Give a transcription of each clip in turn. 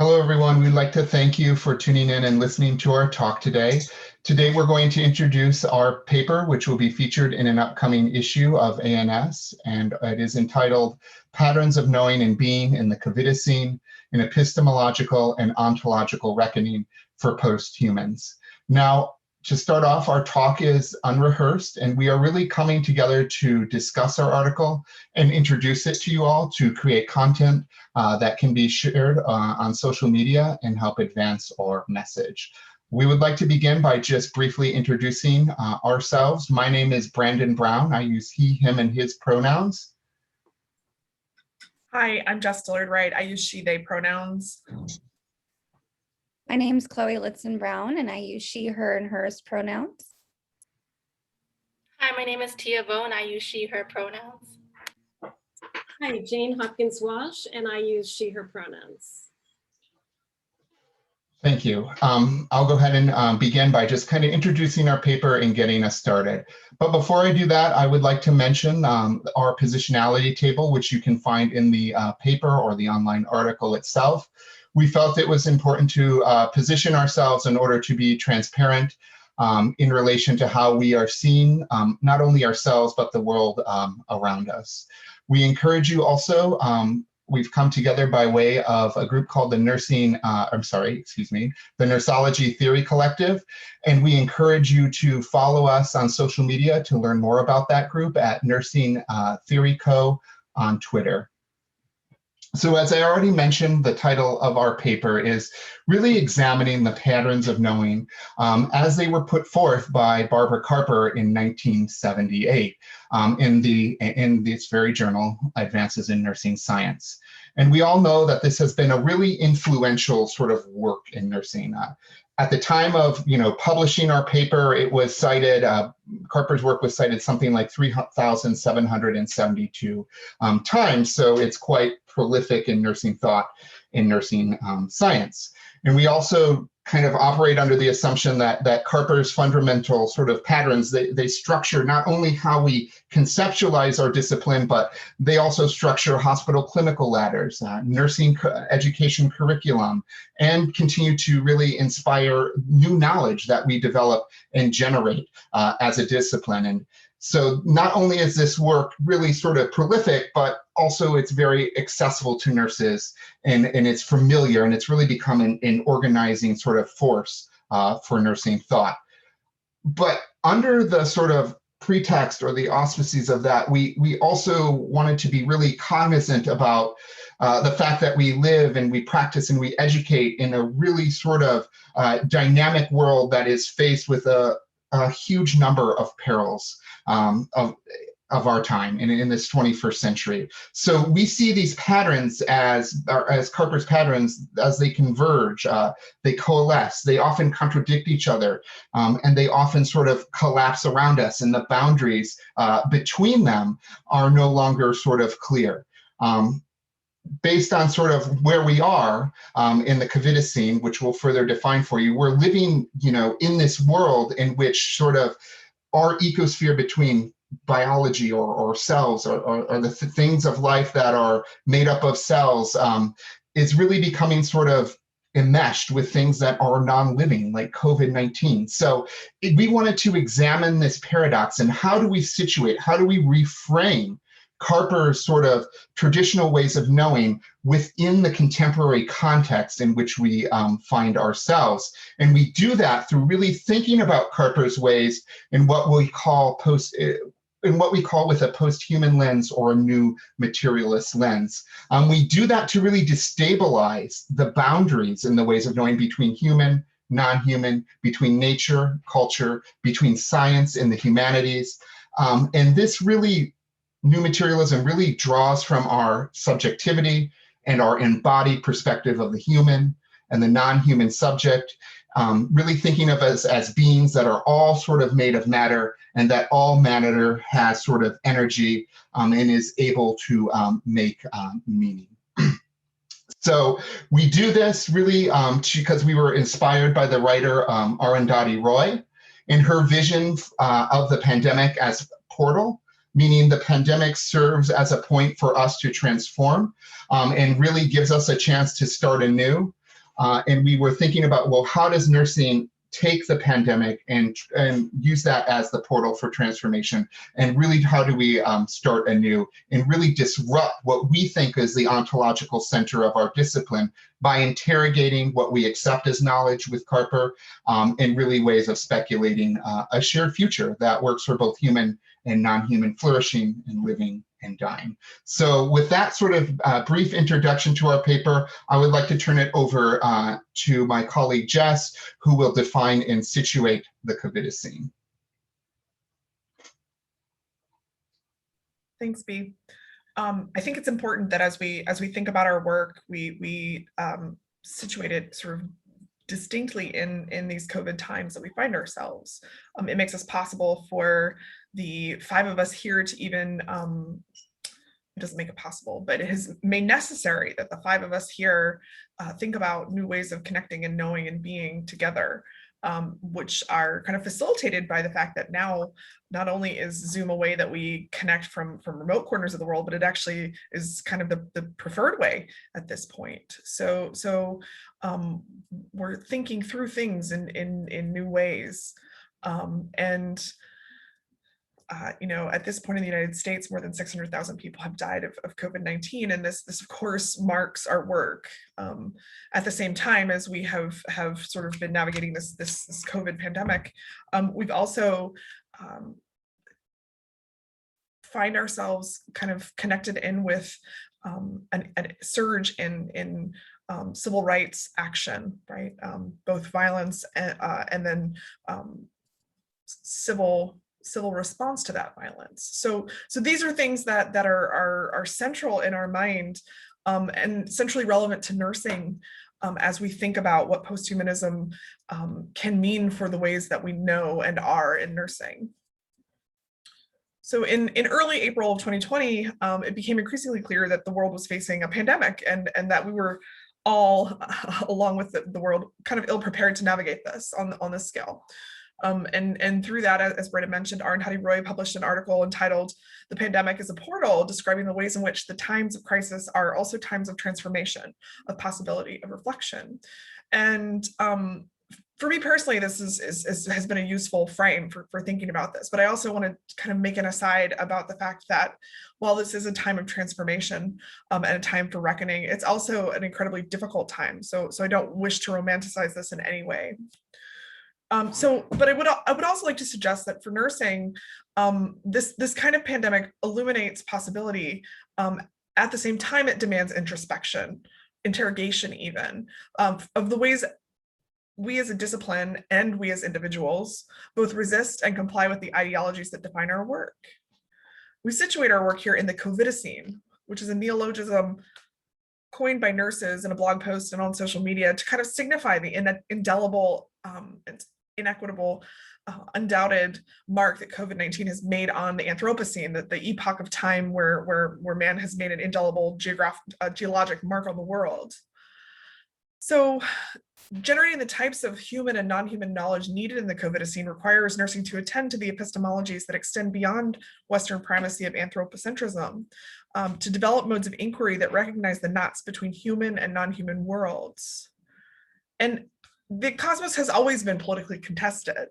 Hello, everyone. We'd like to thank you for tuning in and listening to our talk today. Today, we're going to introduce our paper, which will be featured in an upcoming issue of ANS, and it is entitled Patterns of Knowing and Being in the COVIDicene, an Epistemological and Ontological Reckoning for Posthumans. Now, to start off, our talk is unrehearsed, and we are really coming together to discuss our article and introduce it to you all to create content that can be shared on social media and help advance our message. We would like to begin by just briefly introducing ourselves. My name is Brandon Brown. I use he, him, and his pronouns. Hi, I'm Jess Dillard-Wright. I use she, they pronouns. My name's Chloe Litzen-Brown, and I use she, her, and hers pronouns. Hi, my name is Tia Vo, and I use she, her pronouns. Hi, Jane Hopkins-Walsh, and I use she, her pronouns. Thank you. I'll go ahead and begin by just kind of introducing our paper and getting us started. But before I do that, I would like to mention our positionality table, which you can find in the paper or the online article itself. We felt it was important to position ourselves in order to be transparent in relation to how we are seeing not only ourselves, but the world around us. We encourage you also, we've come together by way of a group called the the Nursology Theory Collective, and we encourage you to follow us on social media to learn more about that group at Nursing Theory Co. on Twitter. So as I already mentioned, the title of our paper is really examining the patterns of knowing as they were put forth by Barbara Carper in 1978 in this very journal, Advances in Nursing Science. And we all know that this has been a really influential sort of work in nursing. At the time of publishing our paper, it was cited, Carper's work was cited something like 3,772 times, so it's quite prolific in nursing thought, in nursing science. And we also kind of operate under the assumption that Carper's fundamental sort of patterns, they structure not only how we conceptualize our discipline, but they also structure hospital clinical ladders, nursing education curriculum, and continue to really inspire new knowledge that we develop and generate as a discipline. And so not only is this work really sort of prolific, but also it's very accessible to nurses, and it's familiar, and it's really become an organizing sort of force for nursing thought. But under the sort of pretext or the auspices of that, we also wanted to be really cognizant about the fact that we live and we practice and we educate in a really sort of dynamic world that is faced with a huge number of perils of our time in this 21st century. So we see these patterns as Carper's patterns, as they converge, they coalesce, they often contradict each other, and they often sort of collapse around us, and the boundaries between them are no longer sort of clear. Based on sort of where we are in the COVIDicene, which we'll further define for you, we're living, in this world in which sort of our ecosphere between biology or cells or the things of life that are made up of cells is really becoming sort of enmeshed with things that are non-living, like COVID-19. So we wanted to examine this paradox and how do we reframe Carper's sort of traditional ways of knowing within the contemporary context in which we find ourselves. And we do that through really thinking about Carper's ways in what we call with a post-human lens or a new materialist lens. We do that to really destabilize the boundaries in the ways of knowing between human, non-human, between nature, culture, between science and the humanities. And this really, new materialism really draws from our subjectivity and our embodied perspective of the human and the non-human subject, really thinking of us as beings that are all sort of made of matter, and that all matter has sort of energy and is able to make meaning. So we do this really because we were inspired by the writer Arundhati Roy in her vision of the pandemic as portal, meaning the pandemic serves as a point for us to transform and really gives us a chance to start anew. And we were thinking about, well, how does nursing take the pandemic and use that as the portal for transformation? And really, how do we start anew and really disrupt what we think is the ontological center of our discipline by interrogating what we accept as knowledge with Carper, and really ways of speculating a shared future that works for both human and non-human flourishing and living and dying. So with that sort of brief introduction to our paper, I would like to turn it over to my colleague Jess, who will define and situate the COVIDicene. Thanks, Bea. I think it's important that as we think about our work, we situate it sort of distinctly in these COVID times that we find ourselves. It makes us possible for the 5 of us here to even, it doesn't make it possible, but it has made necessary that the 5 of us here think about new ways of connecting and knowing and being together, which are kind of facilitated by the fact that now not only is Zoom a way that we connect from remote corners of the world, but it actually is kind of the preferred way at this point. So we're thinking through things in new ways. You know, at this point in the United States, more than 600,000 people have died of COVID-19, and this of course marks our work. At the same time as we have sort of been navigating this COVID pandemic, we've also find ourselves kind of connected in with a surge in civil rights action, right? Both violence and then civil response to that violence. So these are things that are central in our mind, and centrally relevant to nursing, as we think about what posthumanism can mean for the ways that we know and are in nursing. So in early April of 2020, it became increasingly clear that the world was facing a pandemic, and that we were all, along with the world, kind of ill-prepared to navigate this on this scale. And through that, as Brenda mentioned, Arundhati Roy published an article entitled "The Pandemic is a Portal," describing the ways in which the times of crisis are also times of transformation, of possibility, of reflection. And for me personally, this has been a useful frame for thinking about this. But I also want to kind of make an aside about the fact that while this is a time of transformation and a time for reckoning, it's also an incredibly difficult time. So I don't wish to romanticize this in any way. But I would also like to suggest that for nursing, this kind of pandemic illuminates possibility. At the same time, it demands introspection, interrogation even, of the ways we as a discipline and we as individuals both resist and comply with the ideologies that define our work. We situate our work here in the COVIDicene, which is a neologism coined by nurses in a blog post and on social media to kind of signify the indelible, inequitable, undoubted mark that COVID-19 has made on the Anthropocene, the epoch of time where man has made an indelible geologic mark on the world. So generating the types of human and non-human knowledge needed in the COVIDicene requires nursing to attend to the epistemologies that extend beyond Western primacy of anthropocentrism, to develop modes of inquiry that recognize the knots between human and non-human worlds. And the cosmos has always been politically contested.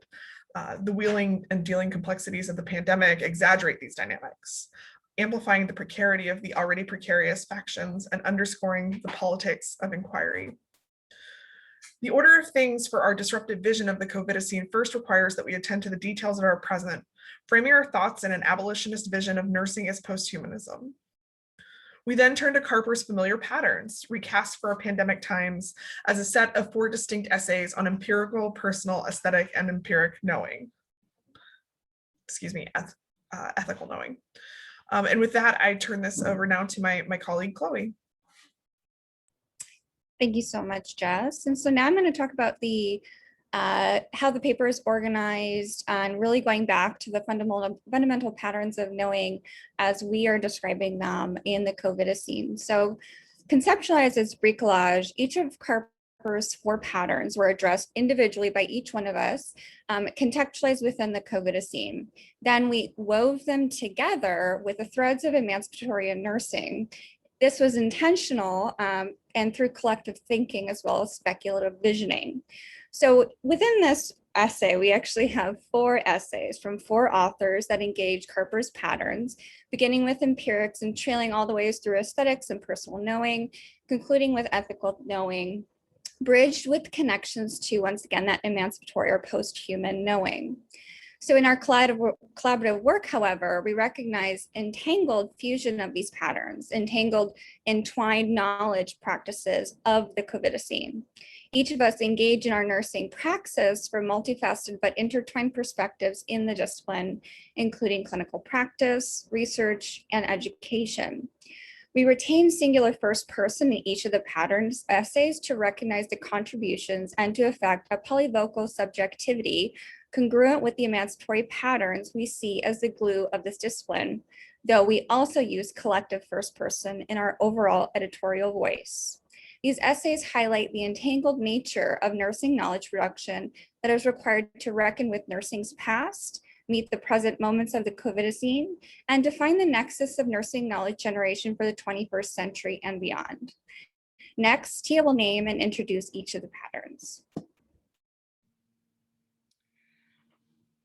The wheeling and dealing complexities of the pandemic exaggerate these dynamics, amplifying the precarity of the already precarious factions and underscoring the politics of inquiry. The order of things for our disruptive vision of the COVIDicene first requires that we attend to the details of our present, framing our thoughts in an abolitionist vision of nursing as posthumanism. We then turn to Carper's familiar patterns, recast for our pandemic times as a set of 4 distinct essays on empirical, personal, aesthetic, and empiric knowing. Excuse me, ethical knowing. And with that, I turn this over now to my colleague, Chloe. Thank you so much, Jess. And so now I'm going to talk about the how the paper is organized and really going back to the fundamental patterns of knowing as we are describing them in the COVIDicene. So conceptualized as bricolage, each of Carper's 4 patterns were addressed individually by each one of us, contextualized within the COVIDicene. Then we wove them together with the threads of emancipatory and nursing. This was intentional and through collective thinking as well as speculative visioning. So within this essay, we actually have 4 essays from 4 authors that engage Carper's patterns, beginning with empirics and trailing all the ways through aesthetics and personal knowing, concluding with ethical knowing, bridged with connections to, once again, that emancipatory or post-human knowing. So in our collaborative work, however, we recognize entangled fusion of these patterns, entangled, entwined knowledge practices of the COVIDicene. Each of us engage in our nursing praxis from multifaceted but intertwined perspectives in the discipline, including clinical practice, research, and education. We retain singular first person in each of the patterns essays to recognize the contributions and to effect a polyvocal subjectivity congruent with the emancipatory patterns we see as the glue of this discipline, though we also use collective first person in our overall editorial voice. These essays highlight the entangled nature of nursing knowledge production that is required to reckon with nursing's past, meet the present moments of the COVIDicene, and define the nexus of nursing knowledge generation for the 21st century and beyond. Next, Tia will name and introduce each of the patterns.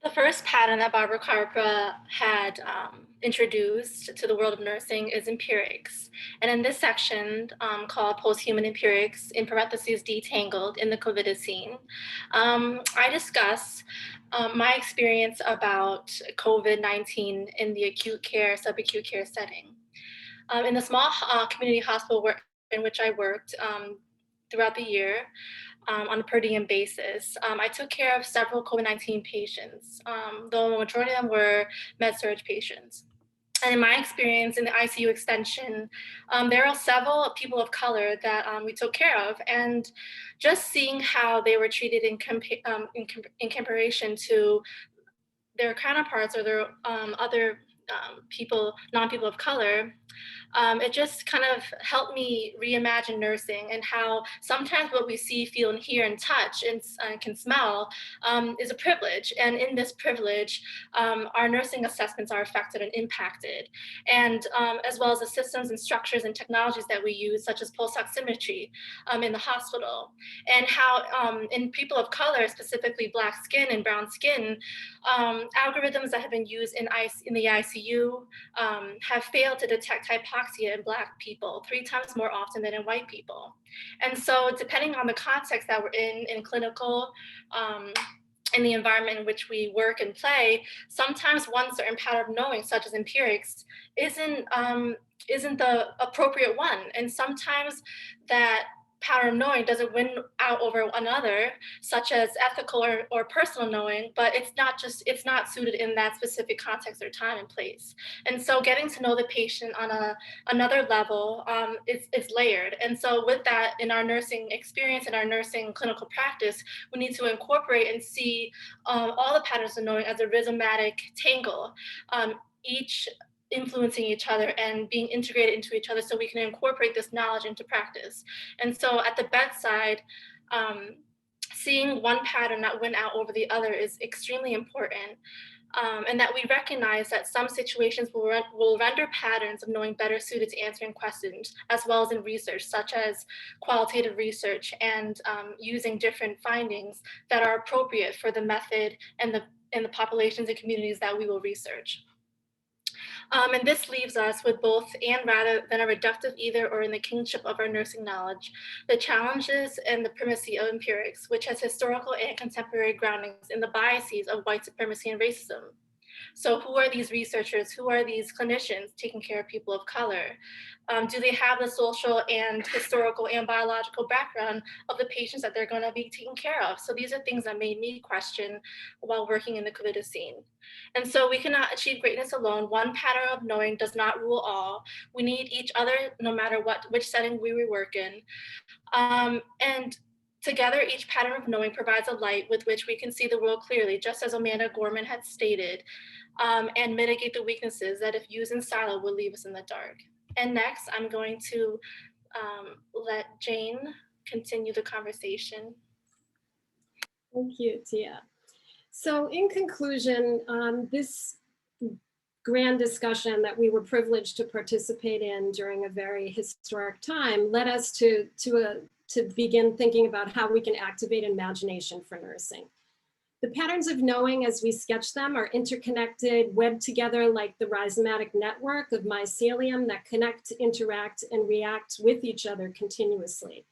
The first pattern that Barbara Carper had introduced to the world of nursing is empirics. And in this section called Posthuman Empirics, in parentheses detangled in the COVIDicene, I discuss my experience about COVID-19 in the acute care, subacute care setting. In the small community hospital in which I worked throughout the year, on a per diem basis. I took care of several COVID-19 patients, though the majority of them were med-surg patients. And in my experience in the ICU extension, there are several people of color that we took care of, and just seeing how they were treated in comparison to their counterparts or their other non-people of color, it just kind of helped me reimagine nursing and how sometimes what we see, feel, and hear and touch and can smell is a privilege. And in this privilege, our nursing assessments are affected and impacted. And as well as the systems and structures and technologies that we use, such as pulse oximetry in the hospital. And how in people of color, specifically Black skin and brown skin, algorithms that have been used in the ICU have failed to detect hypoxia in Black people 3 times more often than in white people. And so depending on the context that we're in clinical, in the environment in which we work and play, sometimes one certain pattern of knowing, such as empirics, isn't the appropriate one. And sometimes that pattern of knowing doesn't win out over another, such as ethical or personal knowing, but it's not suited in that specific context or time and place. And so getting to know the patient on another level is layered. And so with that, in our nursing experience, in our nursing clinical practice, we need to incorporate and see all the patterns of knowing as a rhizomatic tangle, each influencing each other and being integrated into each other so we can incorporate this knowledge into practice. And so at the bedside, seeing one pattern not win out over the other is extremely important. And that we recognize that some situations will render patterns of knowing better suited to answering questions, as well as in research, such as qualitative research and using different findings that are appropriate for the method and the populations and communities that we will research. And this leaves us with both and rather than a reductive either or in the kingship of our nursing knowledge, the challenges and the primacy of empirics, which has historical and contemporary groundings in the biases of white supremacy and racism. So who are these researchers? Who are these clinicians taking care of people of color? Do they have the social and historical and biological background of the patients that they're going to be taking care of? So these are things that made me question while working in the COVIDicene. And so we cannot achieve greatness alone. One pattern of knowing does not rule all. We need each other no matter which setting we work in. And together, each pattern of knowing provides a light with which we can see the world clearly, just as Amanda Gorman had stated, and mitigate the weaknesses that if used in silo will leave us in the dark. And next, I'm going to let Jane continue the conversation. Thank you, Tia. So in conclusion, this grand discussion that we were privileged to participate in during a very historic time led us to begin thinking about how we can activate imagination for nursing. The patterns of knowing as we sketch them are interconnected, webbed together like the rhizomatic network of mycelium that connect, interact, and react with each other continuously.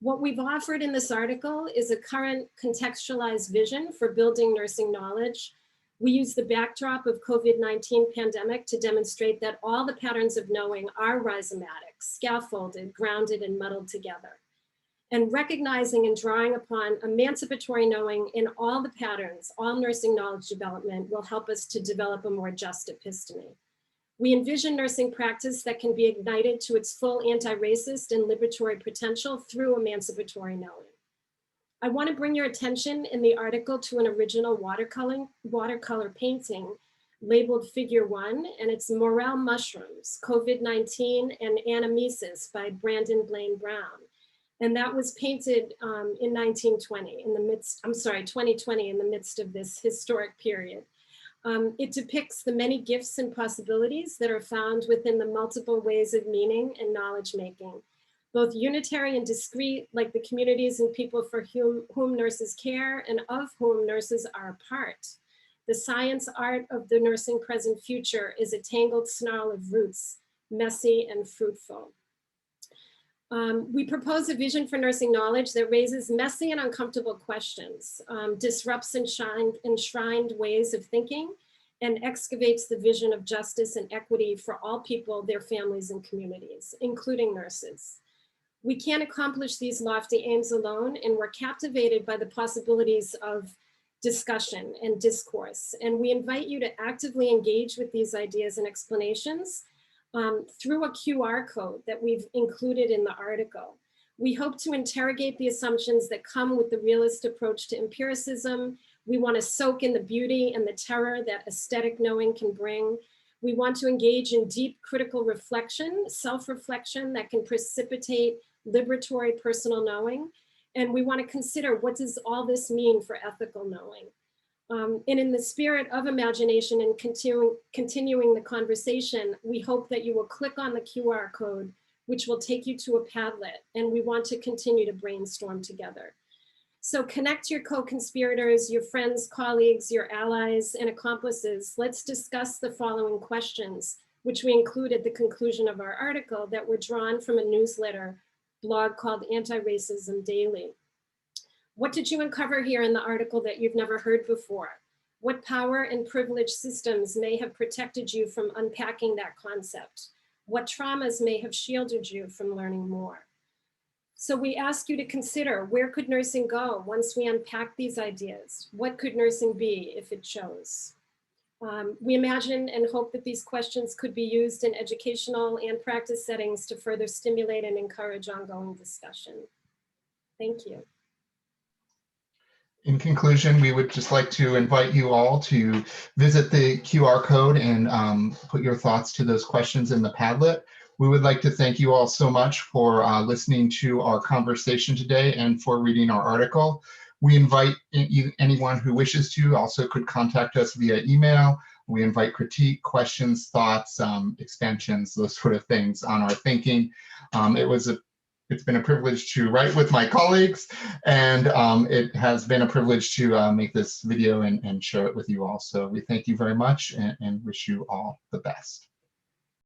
What we've offered in this article is a current contextualized vision for building nursing knowledge. We use the backdrop of COVID-19 pandemic to demonstrate that all the patterns of knowing are rhizomatic, scaffolded, grounded, and muddled together. And recognizing and drawing upon emancipatory knowing in all the patterns, all nursing knowledge development will help us to develop a more just episteme. We envision nursing practice that can be ignited to its full anti-racist and liberatory potential through emancipatory knowing. I want to bring your attention in the article to an original watercolor painting labeled Figure 1, and it's Morel Mushrooms, COVID-19 and Anamnesis by Brandon Blaine Brown. And that was painted in 2020 in the midst of this historic period. It depicts the many gifts and possibilities that are found within the multiple ways of meaning and knowledge making, both unitary and discrete, like the communities and people for whom nurses care and of whom nurses are a part. The science art of the nursing present future is a tangled snarl of roots, messy and fruitful. We propose a vision for nursing knowledge that raises messy and uncomfortable questions, disrupts enshrined ways of thinking, and excavates the vision of justice and equity for all people, their families, and communities, including nurses. We can't accomplish these lofty aims alone, and we're captivated by the possibilities of discussion and discourse. And we invite you to actively engage with these ideas and explanations through a QR code that we've included in the article. We hope to interrogate the assumptions that come with the realist approach to empiricism. We want to soak in the beauty and the terror that aesthetic knowing can bring. We want to engage in deep critical reflection, self-reflection that can precipitate liberatory personal knowing. And we want to consider, what does all this mean for ethical knowing? And in the spirit of imagination and continuing the conversation, we hope that you will click on the QR code, which will take you to a Padlet, and we want to continue to brainstorm together. So connect your co-conspirators, your friends, colleagues, your allies, and accomplices. Let's discuss the following questions, which we include at the conclusion of our article, that were drawn from a newsletter blog called Anti-Racism Daily. What did you uncover here in the article that you've never heard before? What power and privilege systems may have protected you from unpacking that concept? What traumas may have shielded you from learning more? So we ask you to consider, where could nursing go once we unpack these ideas? What could nursing be if it chose? We imagine and hope that these questions could be used in educational and practice settings to further stimulate and encourage ongoing discussion. Thank you. In conclusion, we would just like to invite you all to visit the QR code and put your thoughts to those questions in the Padlet. We would like to thank you all so much for listening to our conversation today and for reading our article. We invite anyone who wishes to also could contact us via email. We invite critique, questions, thoughts, expansions, those sort of things on our thinking. It's been a privilege to write with my colleagues, and it has been a privilege to make this video and share it with you all. So we thank you very much and wish you all the best.